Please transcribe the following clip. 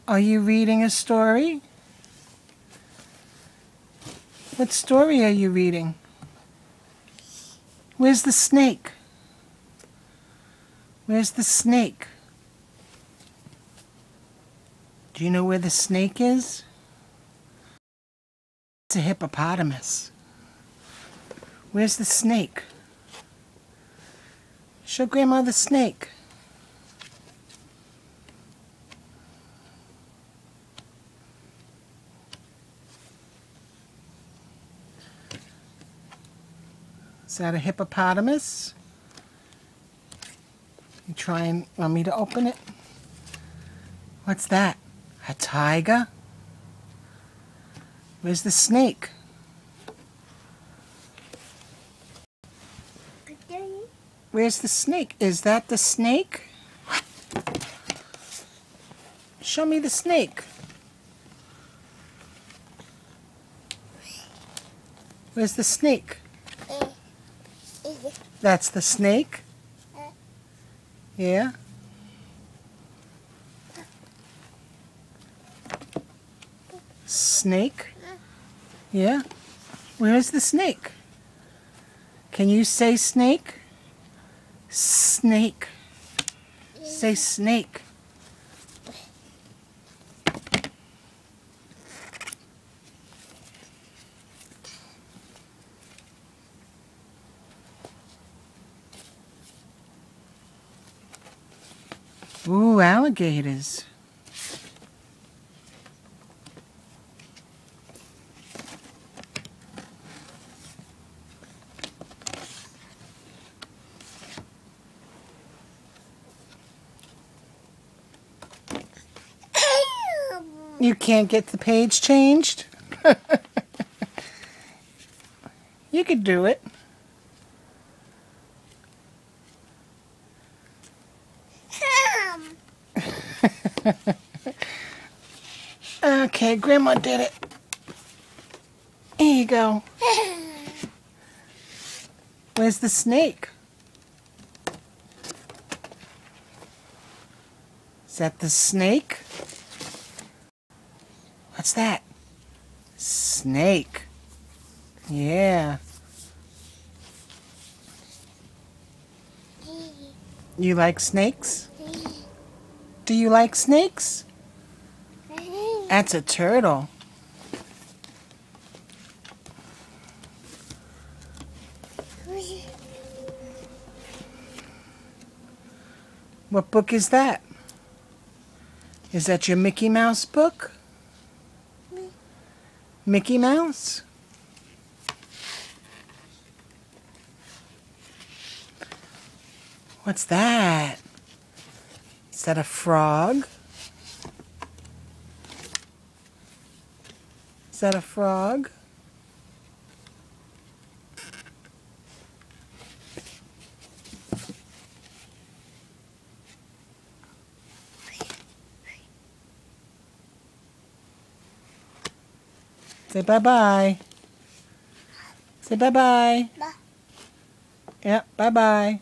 Are you reading a story? What story are you reading? Where's the snake? Where's the snake? Do you know where the snake is? It's a hippopotamus. Where's the snake? Show Grandma the snake. Is that a hippopotamus? You try and want me to open it? What's that? A tiger? Where's the snake? Where's the snake? Is that the snake? Show me the snake. Where's the snake? That's the snake? Yeah? Snake? Yeah? Where's the snake? Can you say snake? Snake. Say snake. Ooh, alligators. You can't get the page changed? You could do it. Okay, Grandma did it. Here you go. Where's the snake? Is that the snake? What's that? Snake. Yeah. You like snakes? Do you like snakes? That's a turtle. What book is that? Is that your Mickey Mouse book? Mickey Mouse? What's that? Is that a frog? Is that a frog? Say bye-bye. Say bye-bye. Bye. Yep, bye-bye.